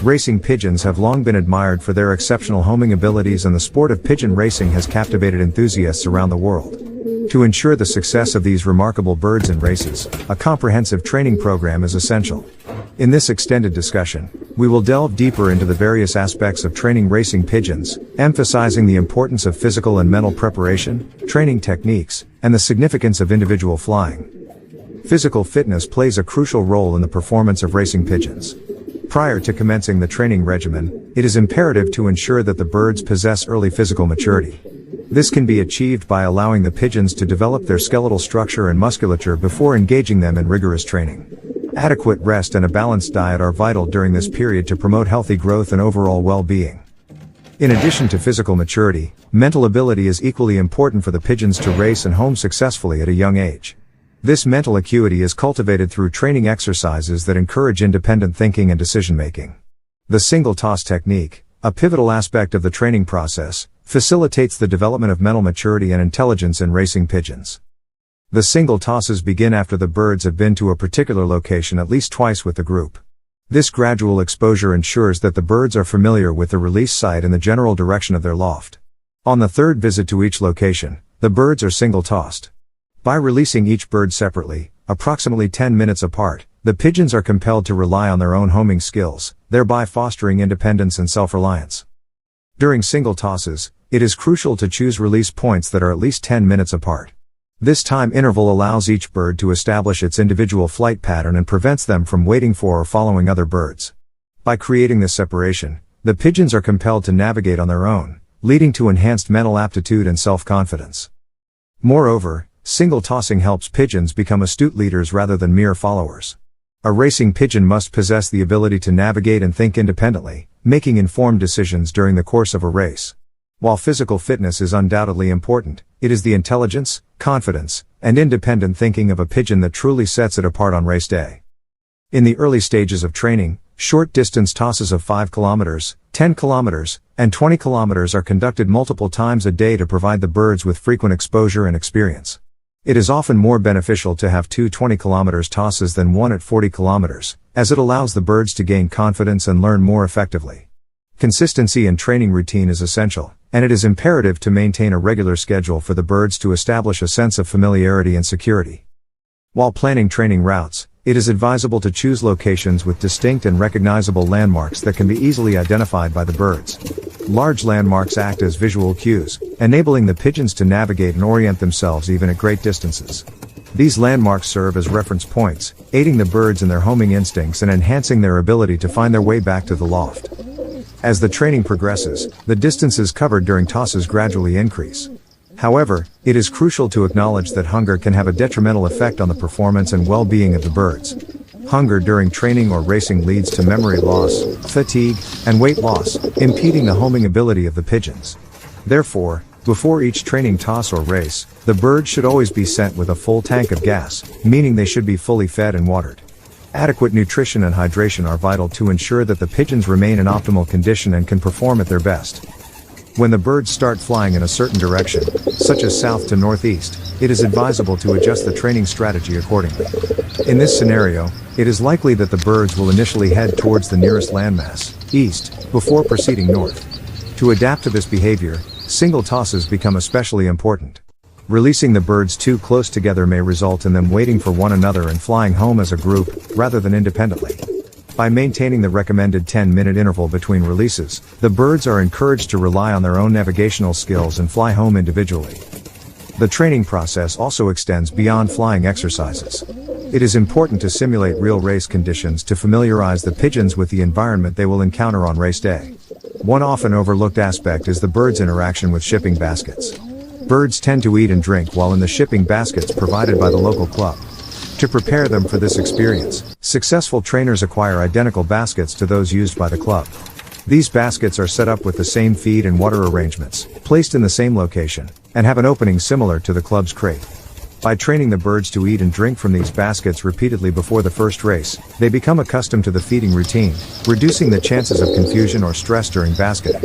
Racing pigeons have long been admired for their exceptional homing abilities, and the sport of pigeon racing has captivated enthusiasts around the world. To ensure the success of these remarkable birds in races, a comprehensive training program is essential. In this extended discussion, we will delve deeper into the various aspects of training racing pigeons, emphasizing the importance of physical and mental preparation, training techniques, and the significance of individual flying. Physical fitness plays a crucial role in the performance of racing pigeons. Prior to commencing the training regimen, it is imperative to ensure that the birds possess early physical maturity. This can be achieved by allowing the pigeons to develop their skeletal structure and musculature before engaging them in rigorous training. Adequate rest and a balanced diet are vital during this period to promote healthy growth and overall well-being. In addition to physical maturity, mental ability is equally important for the pigeons to race and home successfully at a young age. This mental acuity is cultivated through training exercises that encourage independent thinking and decision-making. The single toss technique, a pivotal aspect of the training process, facilitates the development of mental maturity and intelligence in racing pigeons. The single tosses begin after the birds have been to a particular location at least twice with the group. This gradual exposure ensures that the birds are familiar with the release site and the general direction of their loft. On the third visit to each location, the birds are single tossed. By releasing each bird separately, approximately 10 minutes apart, the pigeons are compelled to rely on their own homing skills, thereby fostering independence and self-reliance. During single tosses, it is crucial to choose release points that are at least 10 minutes apart. This time interval allows each bird to establish its individual flight pattern and prevents them from waiting for or following other birds. By creating this separation, the pigeons are compelled to navigate on their own, leading to enhanced mental aptitude and self-confidence. Moreover, single tossing helps pigeons become astute leaders rather than mere followers. A racing pigeon must possess the ability to navigate and think independently, making informed decisions during the course of a race. While physical fitness is undoubtedly important, it is the intelligence, confidence, and independent thinking of a pigeon that truly sets it apart on race day. In the early stages of training, short distance tosses of 5 kilometers, 10 kilometers, and 20 kilometers are conducted multiple times a day to provide the birds with frequent exposure and experience. It is often more beneficial to have 2 20 km tosses than one at 40 km, as it allows the birds to gain confidence and learn more effectively. Consistency in training routine is essential, and it is imperative to maintain a regular schedule for the birds to establish a sense of familiarity and security. While planning training routes, it is advisable to choose locations with distinct and recognizable landmarks that can be easily identified by the birds. Large landmarks act as visual cues, enabling the pigeons to navigate and orient themselves even at great distances. These landmarks serve as reference points, aiding the birds in their homing instincts and enhancing their ability to find their way back to the loft. As the training progresses, the distances covered during tosses gradually increase. However, it is crucial to acknowledge that hunger can have a detrimental effect on the performance and well-being of the birds. Hunger during training or racing leads to memory loss, fatigue, and weight loss, impeding the homing ability of the pigeons. Therefore, before each training toss or race, the birds should always be sent with a full tank of gas, meaning they should be fully fed and watered. Adequate nutrition and hydration are vital to ensure that the pigeons remain in optimal condition and can perform at their best. When the birds start flying in a certain direction, such as south to northeast, it is advisable to adjust the training strategy accordingly. In this scenario, it is likely that the birds will initially head towards the nearest landmass, east, before proceeding north. To adapt to this behavior, single tosses become especially important. Releasing the birds too close together may result in them waiting for one another and flying home as a group, rather than independently. By maintaining the recommended 10-minute interval between releases, the birds are encouraged to rely on their own navigational skills and fly home individually. The training process also extends beyond flying exercises. It is important to simulate real race conditions to familiarize the pigeons with the environment they will encounter on race day. One often overlooked aspect is the birds' interaction with shipping baskets. Birds tend to eat and drink while in the shipping baskets provided by the local club. To prepare them for this experience, successful trainers acquire identical baskets to those used by the club. These baskets are set up with the same feed and water arrangements, placed in the same location, and have an opening similar to the club's crate. By training the birds to eat and drink from these baskets repeatedly before the first race, they become accustomed to the feeding routine, reducing the chances of confusion or stress during basketing.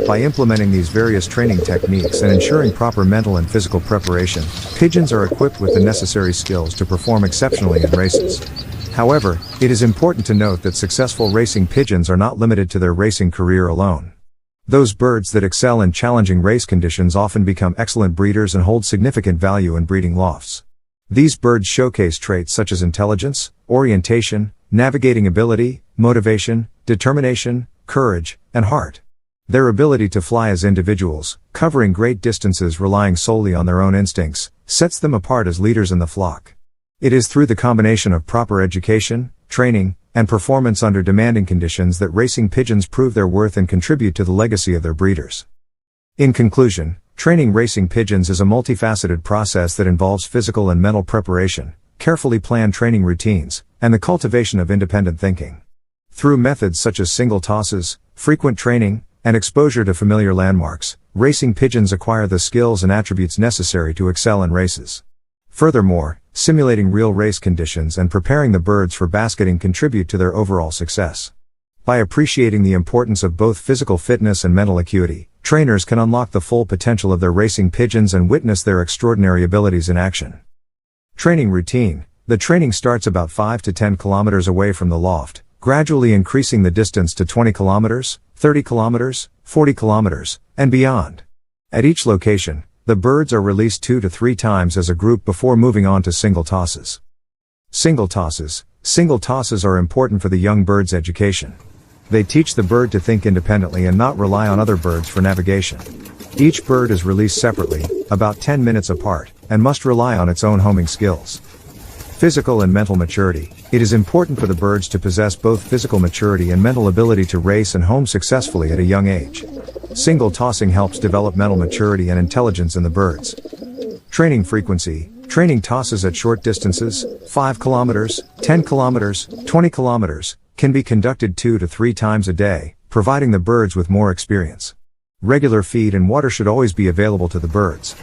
By implementing these various training techniques and ensuring proper mental and physical preparation, pigeons are equipped with the necessary skills to perform exceptionally in races. However, it is important to note that successful racing pigeons are not limited to their racing career alone. Those birds that excel in challenging race conditions often become excellent breeders and hold significant value in breeding lofts. These birds showcase traits such as intelligence, orientation, navigating ability, motivation, determination, courage, and heart. Their ability to fly as individuals, covering great distances relying solely on their own instincts, sets them apart as leaders in the flock. It is through the combination of proper education, training, and performance under demanding conditions that racing pigeons prove their worth and contribute to the legacy of their breeders. In conclusion, training racing pigeons is a multifaceted process that involves physical and mental preparation, carefully planned training routines, and the cultivation of independent thinking. Through methods such as single tosses, frequent training, and exposure to familiar landmarks, racing pigeons acquire the skills and attributes necessary to excel in races. Furthermore, simulating real race conditions and preparing the birds for basketing contribute to their overall success. By appreciating the importance of both physical fitness and mental acuity, trainers can unlock the full potential of their racing pigeons and witness their extraordinary abilities in action. Training routine. The training starts about 5 to 10 kilometers away from the loft, gradually increasing the distance to 20 kilometers, 30 kilometers, 40 kilometers, and beyond. At each location, the birds are released 2 to 3 times as a group before moving on to single tosses. Single tosses. Single tosses are important for the young bird's education. They teach the bird to think independently and not rely on other birds for navigation. Each bird is released separately, about 10 minutes apart, and must rely on its own homing skills. Physical and mental maturity. It is important for the birds to possess both physical maturity and mental ability to race and home successfully at a young age. Single tossing helps develop mental maturity and intelligence in the birds. Training frequency. Training tosses at short distances, 5 kilometers, 10 kilometers, 20 kilometers, can be conducted 2 to 3 times a day, providing the birds with more experience. Regular feed and water should always be available to the birds.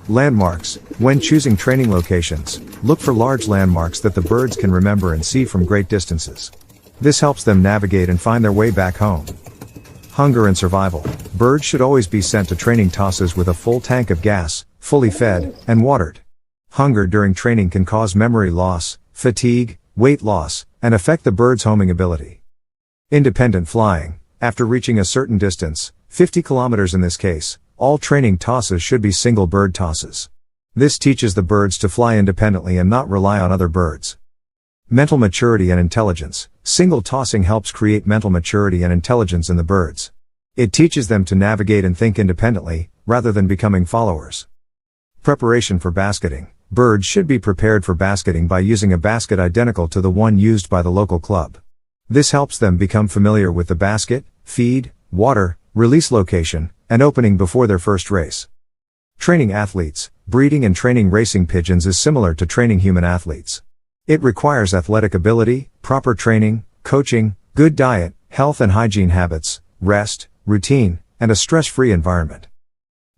Landmarks. When choosing training locations, look for large landmarks that the birds can remember and see from great distances. This helps them navigate and find their way back home. Hunger and survival. Birds should always be sent to training tosses with a full tank of gas, fully fed, and watered. Hunger during training can cause memory loss, fatigue, weight loss, and affect the bird's homing ability. Independent flying. After reaching a certain distance, 50 kilometers in this case, all training tosses should be single bird tosses. This teaches the birds to fly independently and not rely on other birds. Mental maturity and intelligence. Single tossing helps create mental maturity and intelligence in the birds. It teaches them to navigate and think independently, rather than becoming followers. Preparation for basketing. Birds should be prepared for basketing by using a basket identical to the one used by the local club. This helps them become familiar with the basket, feed, water, release location, and opening before their first race. Training athletes. Breeding and training racing pigeons is similar to training human athletes. It requires athletic ability, proper training, coaching, good diet, health and hygiene habits, rest, routine, and a stress-free environment.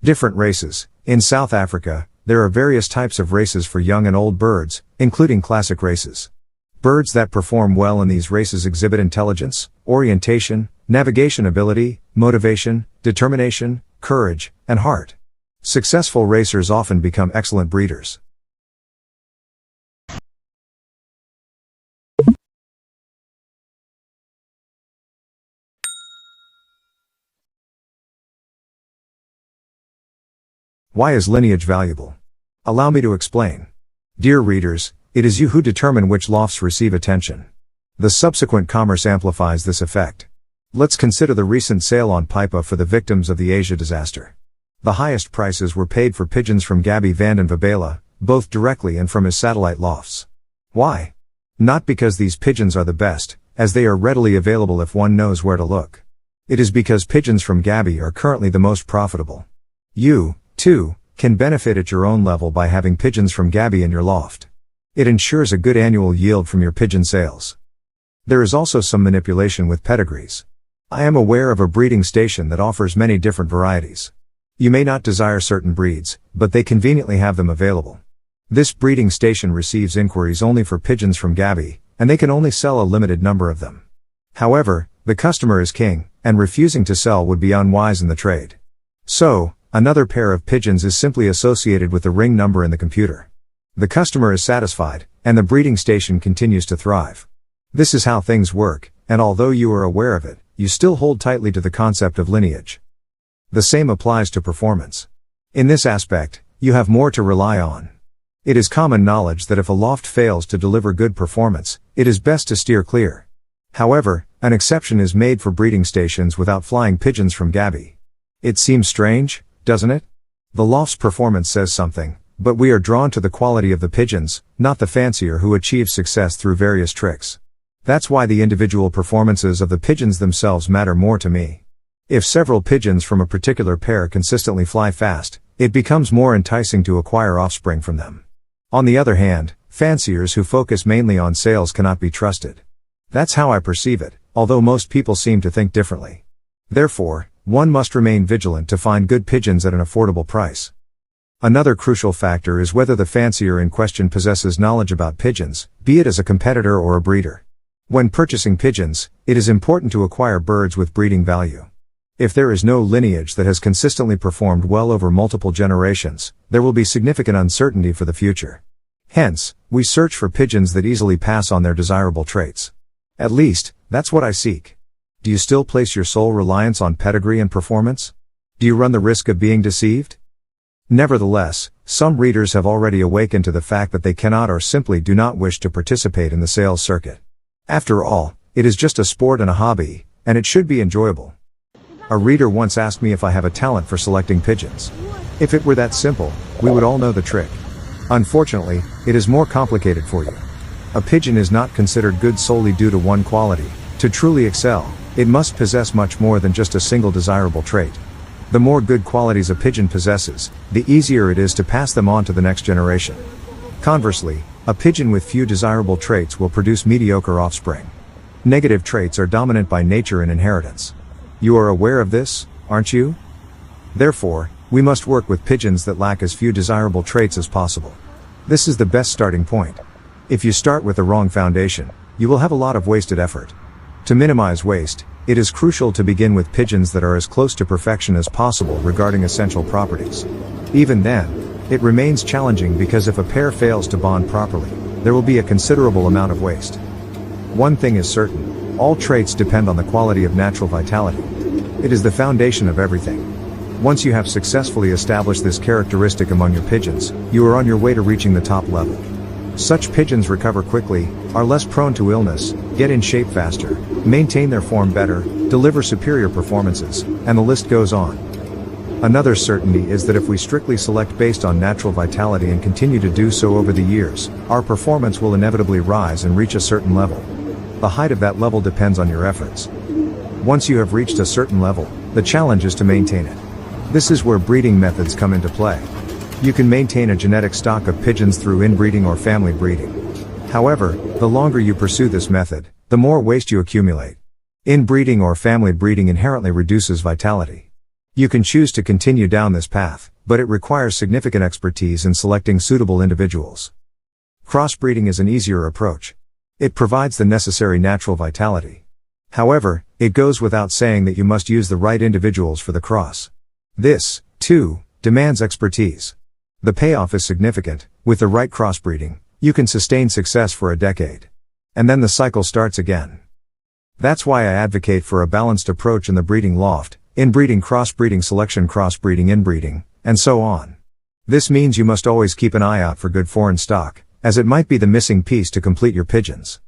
Different races. In South Africa, there are various types of races for young and old birds, including classic races. Birds that perform well in these races exhibit intelligence, orientation, navigation ability, motivation, determination, courage, and heart. Successful racers often become excellent breeders. Why is lineage valuable? Allow me to explain. Dear readers, it is you who determine which lofts receive attention. The subsequent commerce amplifies this effect. Let's consider the recent sale on Pipa for the victims of the Asia disaster. The highest prices were paid for pigeons from Gabby Vanden Vabela, both directly and from his satellite lofts. Why? Not because these pigeons are the best, as they are readily available if one knows where to look. It is because pigeons from Gabby are currently the most profitable. You, too, can benefit at your own level by having pigeons from Gabby in your loft. It ensures a good annual yield from your pigeon sales. There is also some manipulation with pedigrees. I am aware of a breeding station that offers many different varieties. You may not desire certain breeds, but they conveniently have them available. This breeding station receives inquiries only for pigeons from Gabby, and they can only sell a limited number of them. However, the customer is king, and refusing to sell would be unwise in the trade. So, another pair of pigeons is simply associated with the ring number in the computer. The customer is satisfied, and the breeding station continues to thrive. This is how things work, and although you are aware of it, you still hold tightly to the concept of lineage. The same applies to performance. In this aspect, you have more to rely on. It is common knowledge that if a loft fails to deliver good performance, it is best to steer clear. However, an exception is made for breeding stations without flying pigeons from Gabi. It seems strange, doesn't it? The loft's performance says something, but we are drawn to the quality of the pigeons, not the fancier who achieves success through various tricks. That's why the individual performances of the pigeons themselves matter more to me. If several pigeons from a particular pair consistently fly fast, it becomes more enticing to acquire offspring from them. On the other hand, fanciers who focus mainly on sales cannot be trusted. That's how I perceive it, although most people seem to think differently. Therefore, one must remain vigilant to find good pigeons at an affordable price. Another crucial factor is whether the fancier in question possesses knowledge about pigeons, be it as a competitor or a breeder. When purchasing pigeons, it is important to acquire birds with breeding value. If there is no lineage that has consistently performed well over multiple generations, there will be significant uncertainty for the future. Hence, we search for pigeons that easily pass on their desirable traits. At least, that's what I seek. Do you still place your sole reliance on pedigree and performance? Do you run the risk of being deceived? Nevertheless, some readers have already awakened to the fact that they cannot or simply do not wish to participate in the sales circuit. After all, it is just a sport and a hobby, and it should be enjoyable. A reader once asked me if I have a talent for selecting pigeons. If it were that simple, we would all know the trick. Unfortunately, it is more complicated for you. A pigeon is not considered good solely due to one quality. To truly excel, it must possess much more than just a single desirable trait. The more good qualities a pigeon possesses, the easier it is to pass them on to the next generation. Conversely, a pigeon with few desirable traits will produce mediocre offspring. Negative traits are dominant by nature and inheritance. You are aware of this, aren't you? Therefore, we must work with pigeons that lack as few desirable traits as possible. This is the best starting point. If you start with the wrong foundation, you will have a lot of wasted effort. To minimize waste, it is crucial to begin with pigeons that are as close to perfection as possible regarding essential properties. Even then, it remains challenging because if a pair fails to bond properly, there will be a considerable amount of waste. One thing is certain, all traits depend on the quality of natural vitality. It is the foundation of everything. Once you have successfully established this characteristic among your pigeons, you are on your way to reaching the top level. Such pigeons recover quickly, are less prone to illness, get in shape faster, maintain their form better, deliver superior performances, and the list goes on. Another certainty is that if we strictly select based on natural vitality and continue to do so over the years, our performance will inevitably rise and reach a certain level. The height of that level depends on your efforts. Once you have reached a certain level, the challenge is to maintain it. This is where breeding methods come into play. You can maintain a genetic stock of pigeons through inbreeding or family breeding. However, the longer you pursue this method, the more waste you accumulate. Inbreeding or family breeding inherently reduces vitality. You can choose to continue down this path, but it requires significant expertise in selecting suitable individuals. Crossbreeding is an easier approach. It provides the necessary natural vitality. However, it goes without saying that you must use the right individuals for the cross. This, too, demands expertise. The payoff is significant. With the right crossbreeding, you can sustain success for a decade. And then the cycle starts again. That's why I advocate for a balanced approach in the breeding loft: inbreeding, crossbreeding, selection, crossbreeding, inbreeding, and so on. This means you must always keep an eye out for good foreign stock, as it might be the missing piece to complete your pigeons.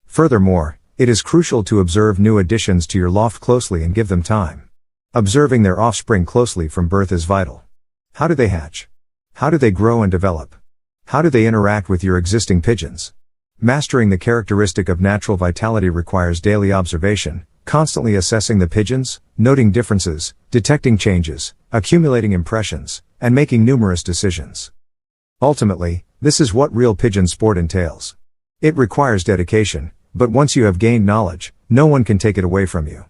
Furthermore, it is crucial to observe new additions to your loft closely and give them time. Observing their offspring closely from birth is vital. How do they hatch? How do they grow and develop? How do they interact with your existing pigeons? Mastering the characteristic of natural vitality requires daily observation, constantly assessing the pigeons, noting differences, detecting changes, accumulating impressions, and making numerous decisions. Ultimately, this is what real pigeon sport entails. It requires dedication, but once you have gained knowledge, no one can take it away from you.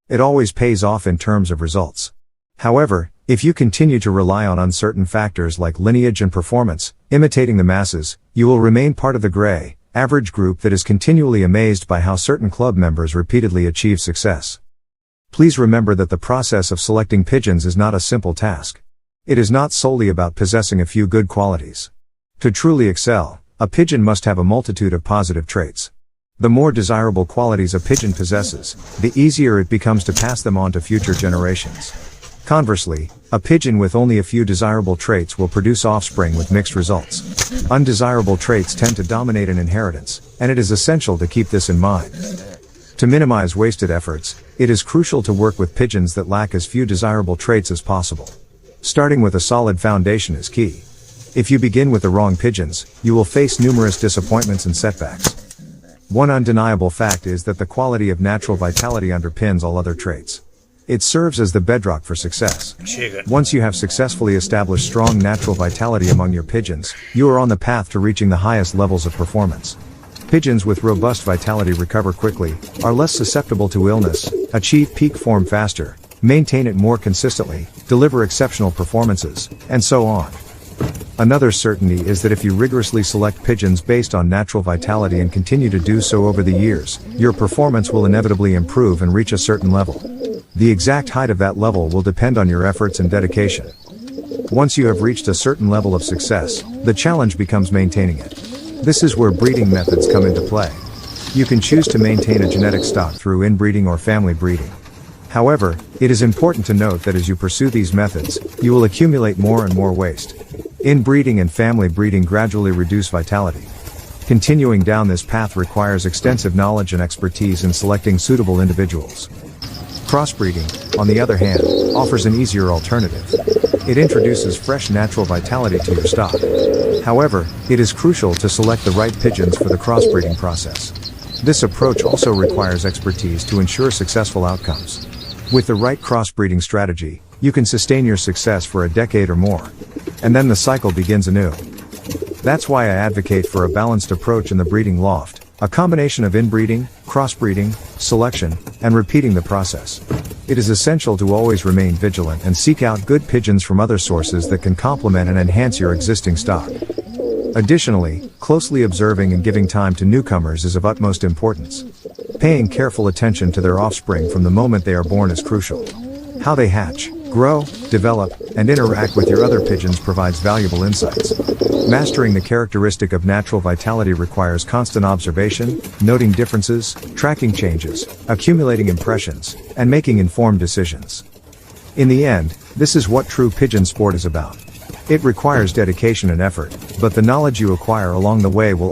It always pays off in terms of results. However, if you continue to rely on uncertain factors like lineage and performance, imitating the masses, you will remain part of the gray, average group that is continually amazed by how certain club members repeatedly achieve success. Please remember that the process of selecting pigeons is not a simple task. It is not solely about possessing a few good qualities. To truly excel, A pigeon must have a multitude of positive traits. The more desirable qualities a pigeon possesses, the easier it becomes to pass them on to future generations. Conversely, a pigeon with only a few desirable traits will produce offspring with mixed results. Undesirable traits tend to dominate an inheritance, and it is essential to keep this in mind. To minimize wasted efforts, it is crucial to work with pigeons that lack as few desirable traits as possible. Starting with a solid foundation is key. If you begin with the wrong pigeons, you will face numerous disappointments and setbacks. One undeniable fact is that the quality of natural vitality underpins all other traits. It serves as the bedrock for success. Once you have successfully established strong natural vitality among your pigeons, you are on the path to reaching the highest levels of performance. Pigeons with robust vitality recover quickly, are less susceptible to illness, achieve peak form faster, maintain it more consistently, deliver exceptional performances, and so on. Another certainty is that if you rigorously select pigeons based on natural vitality and continue to do so over the years, your performance will inevitably improve and reach a certain level. The exact height of that level will depend on your efforts and dedication. Once you have reached a certain level of success, the challenge becomes maintaining it. This is where breeding methods come into play. You can choose to maintain a genetic stock through inbreeding or family breeding. However, it is important to note that as you pursue these methods, you will accumulate more and more waste. Inbreeding and family breeding gradually reduce vitality. Continuing down this path requires extensive knowledge and expertise in selecting suitable individuals. Crossbreeding, on the other hand, offers an easier alternative. It introduces fresh natural vitality to your stock. However, it is crucial to select the right pigeons for the crossbreeding process. This approach also requires expertise to ensure successful outcomes. With the right crossbreeding strategy, you can sustain your success for a decade or more. And then the cycle begins anew. That's why I advocate for a balanced approach in the breeding loft, a combination of inbreeding, crossbreeding, selection, and repeating the process. It is essential to always remain vigilant and seek out good pigeons from other sources that can complement and enhance your existing stock. Additionally, closely observing and giving time to newcomers is of utmost importance. Paying careful attention to their offspring from the moment they are born is crucial. How they hatch, grow, develop, and interact with your other pigeons provides valuable insights. Mastering the characteristic of natural vitality requires constant observation, noting differences, tracking changes, accumulating impressions, and making informed decisions. In the end, this is what true pigeon sport is about. It requires dedication and effort, but the knowledge you acquire along the way will